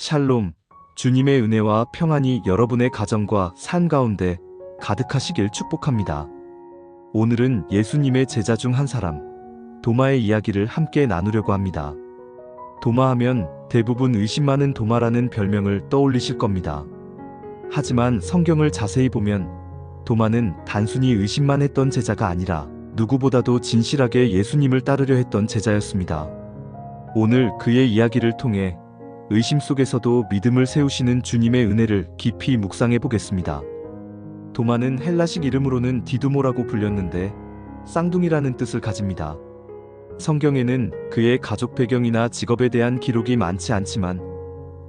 샬롬, 주님의 은혜와 평안이 여러분의 가정과 삶 가운데 가득하시길 축복합니다. 오늘은 예수님의 제자 중 한 사람, 도마의 이야기를 함께 나누려고 합니다. 도마하면 대부분 의심 많은 도마라는 별명을 떠올리실 겁니다. 하지만 성경을 자세히 보면 도마는 단순히 의심만 했던 제자가 아니라 누구보다도 진실하게 예수님을 따르려 했던 제자였습니다. 오늘 그의 이야기를 통해 의심 속에서도 믿음을 세우시는 주님의 은혜를 깊이 묵상해 보겠습니다. 도마는 헬라식 이름으로는 디두모라고 불렸는데 쌍둥이라는 뜻을 가집니다. 성경에는 그의 가족 배경이나 직업에 대한 기록이 많지 않지만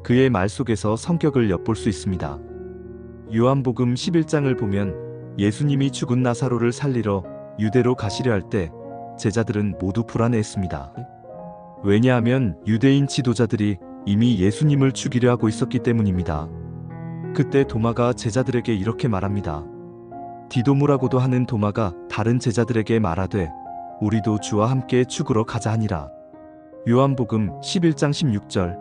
그의 말 속에서 성격을 엿볼 수 있습니다. 요한복음 11장을 보면 예수님이 죽은 나사로를 살리러 유대로 가시려 할 때 제자들은 모두 불안해했습니다. 왜냐하면 유대인 지도자들이 이미 예수님을 죽이려 하고 있었기 때문입니다. 그때 도마가 제자들에게 이렇게 말합니다. 디도무라고도 하는 도마가 다른 제자들에게 말하되 우리도 주와 함께 죽으러 가자 하니라. 요한복음 11장 16절.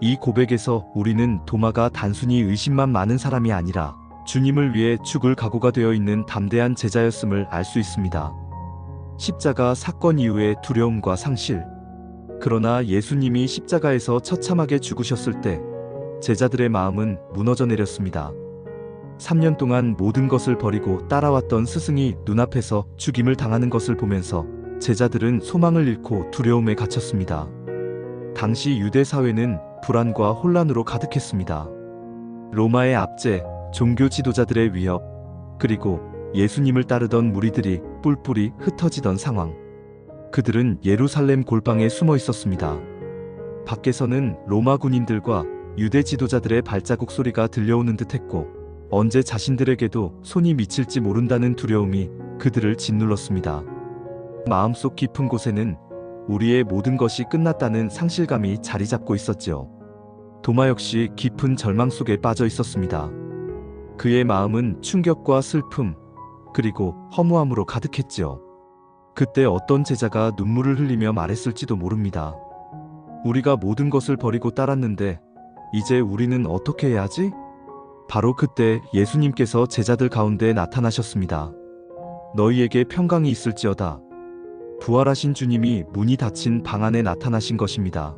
이 고백에서 우리는 도마가 단순히 의심만 많은 사람이 아니라 주님을 위해 죽을 각오가 되어 있는 담대한 제자였음을 알 수 있습니다. 십자가 사건 이후의 두려움과 상실. 그러나 예수님이 십자가에서 처참하게 죽으셨을 때 제자들의 마음은 무너져 내렸습니다. 3년 동안 모든 것을 버리고 따라왔던 스승이 눈앞에서 죽임을 당하는 것을 보면서 제자들은 소망을 잃고 두려움에 갇혔습니다. 당시 유대 사회는 불안과 혼란으로 가득했습니다. 로마의 압제, 종교 지도자들의 위협, 그리고 예수님을 따르던 무리들이 뿔뿔이 흩어지던 상황. 그들은 예루살렘 골방에 숨어 있었습니다. 밖에서는 로마 군인들과 유대 지도자들의 발자국 소리가 들려오는 듯했고 언제 자신들에게도 손이 미칠지 모른다는 두려움이 그들을 짓눌렀습니다. 마음속 깊은 곳에는 우리의 모든 것이 끝났다는 상실감이 자리 잡고 있었지요. 도마 역시 깊은 절망 속에 빠져 있었습니다. 그의 마음은 충격과 슬픔, 그리고 허무함으로 가득했지요. 그때 어떤 제자가 눈물을 흘리며 말했을지도 모릅니다. 우리가 모든 것을 버리고 따랐는데 이제 우리는 어떻게 해야 하지? 바로 그때 예수님께서 제자들 가운데 나타나셨습니다. 너희에게 평강이 있을지어다. 부활하신 주님이 문이 닫힌 방 안에 나타나신 것입니다.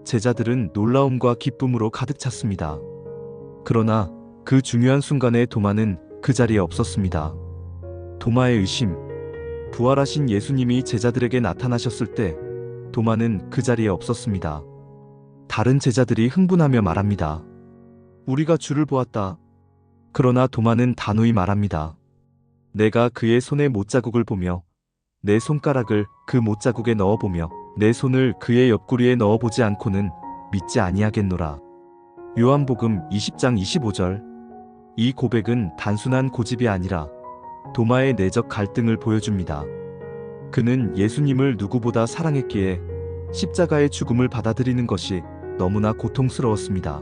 제자들은 놀라움과 기쁨으로 가득 찼습니다. 그러나 그 중요한 순간에 도마는 그 자리에 없었습니다. 도마의 의심. 부활하신 예수님이 제자들에게 나타나셨을 때 도마는 그 자리에 없었습니다. 다른 제자들이 흥분하며 말합니다. 우리가 주를 보았다. 그러나 도마는 단호히 말합니다. 내가 그의 손에 못자국을 보며 내 손가락을 그 못자국에 넣어보며 내 손을 그의 옆구리에 넣어보지 않고는 믿지 아니하겠노라. 요한복음 20장 25절. 이 고백은 단순한 고집이 아니라 도마의 내적 갈등을 보여줍니다. 그는 예수님을 누구보다 사랑했기에 십자가의 죽음을 받아들이는 것이 너무나 고통스러웠습니다.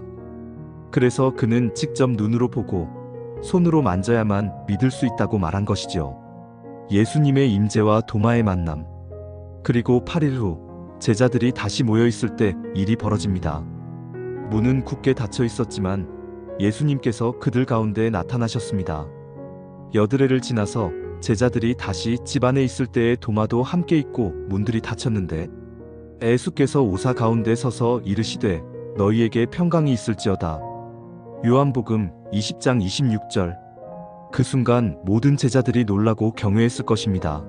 그래서 그는 직접 눈으로 보고 손으로 만져야만 믿을 수 있다고 말한 것이지요. 예수님의 임재와 도마의 만남. 그리고 8일 후 제자들이 다시 모여 있을 때 일이 벌어집니다. 문은 굳게 닫혀 있었지만 예수님께서 그들 가운데 나타나셨습니다. 여드레를 지나서 제자들이 다시 집 안에 있을 때에 도마도 함께 있고 문들이 닫혔는데 예수께서 오사 가운데 서서 이르시되 너희에게 평강이 있을지어다. 요한복음 20장 26절. 그 순간 모든 제자들이 놀라고 경외했을 것입니다.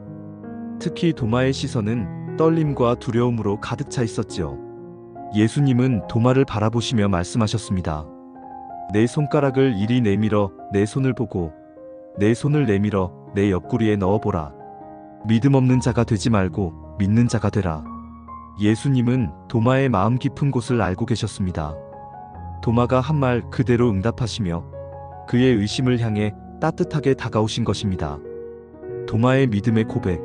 특히 도마의 시선은 떨림과 두려움으로 가득 차 있었지요. 예수님은 도마를 바라보시며 말씀하셨습니다. 내 손가락을 이리 내밀어 내 손을 보고 내 손을 내밀어 내 옆구리에 넣어보라. 믿음 없는 자가 되지 말고 믿는 자가 되라. 예수님은 도마의 마음 깊은 곳을 알고 계셨습니다. 도마가 한 말 그대로 응답하시며 그의 의심을 향해 따뜻하게 다가오신 것입니다. 도마의 믿음의 고백.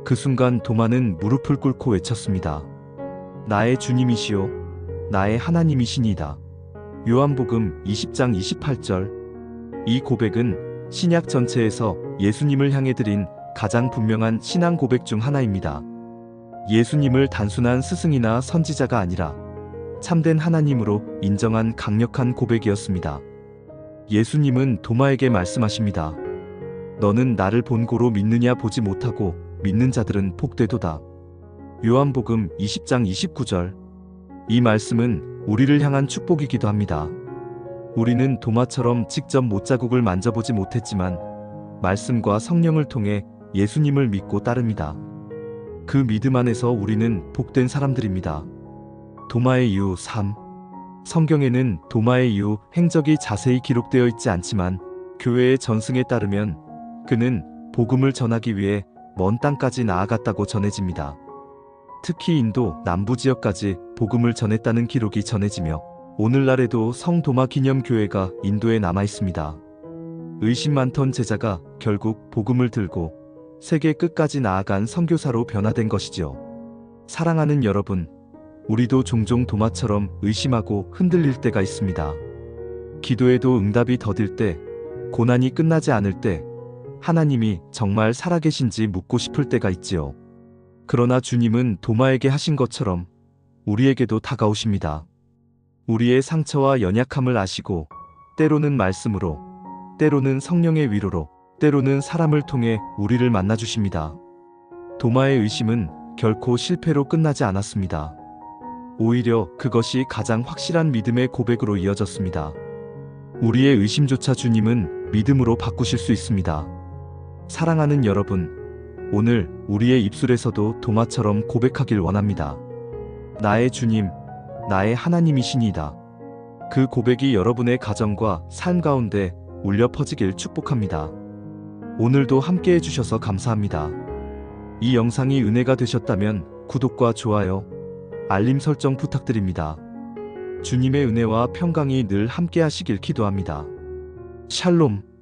그 순간 도마는 무릎을 꿇고 외쳤습니다. 나의 주님이시오, 나의 하나님이시니이다. 요한복음 20장 28절. 이 고백은 신약 전체에서 예수님을 향해 드린 가장 분명한 신앙 고백 중 하나입니다. 예수님을 단순한 스승이나 선지자가 아니라 참된 하나님으로 인정한 강력한 고백이었습니다. 예수님은 도마에게 말씀하십니다. 너는 나를 본고로 믿느냐 보지 못하고 믿는 자들은 복되도다. 요한복음 20장 29절. 이 말씀은 우리를 향한 축복이기도 합니다. 우리는 도마처럼 직접 못자국을 만져보지 못했지만 말씀과 성령을 통해 예수님을 믿고 따릅니다. 그 믿음 안에서 우리는 복된 사람들입니다. 도마의 이유 3. 성경에는 도마의 이유 행적이 자세히 기록되어 있지 않지만 교회의 전승에 따르면 그는 복음을 전하기 위해 먼 땅까지 나아갔다고 전해집니다. 특히 인도 남부 지역까지 복음을 전했다는 기록이 전해지며 오늘날에도 성도마 기념교회가 인도에 남아 있습니다. 의심 많던 제자가 결국 복음을 들고 세계 끝까지 나아간 선교사로 변화된 것이죠. 사랑하는 여러분, 우리도 종종 도마처럼 의심하고 흔들릴 때가 있습니다. 기도에도 응답이 더딜 때, 고난이 끝나지 않을 때, 하나님이 정말 살아계신지 묻고 싶을 때가 있지요. 그러나 주님은 도마에게 하신 것처럼 우리에게도 다가오십니다. 우리의 상처와 연약함을 아시고 때로는 말씀으로, 때로는 성령의 위로로, 때로는 사람을 통해 우리를 만나주십니다. 도마의 의심은 결코 실패로 끝나지 않았습니다. 오히려 그것이 가장 확실한 믿음의 고백으로 이어졌습니다. 우리의 의심조차 주님은 믿음으로 바꾸실 수 있습니다. 사랑하는 여러분, 오늘 우리의 입술에서도 도마처럼 고백하길 원합니다. 나의 주님, 나의 하나님이시니이다. 그 고백이 여러분의 가정과 삶 가운데 울려 퍼지길 축복합니다. 오늘도 함께 해주셔서 감사합니다. 이 영상이 은혜가 되셨다면 구독과 좋아요, 알림 설정 부탁드립니다. 주님의 은혜와 평강이 늘 함께 하시길 기도합니다. 샬롬.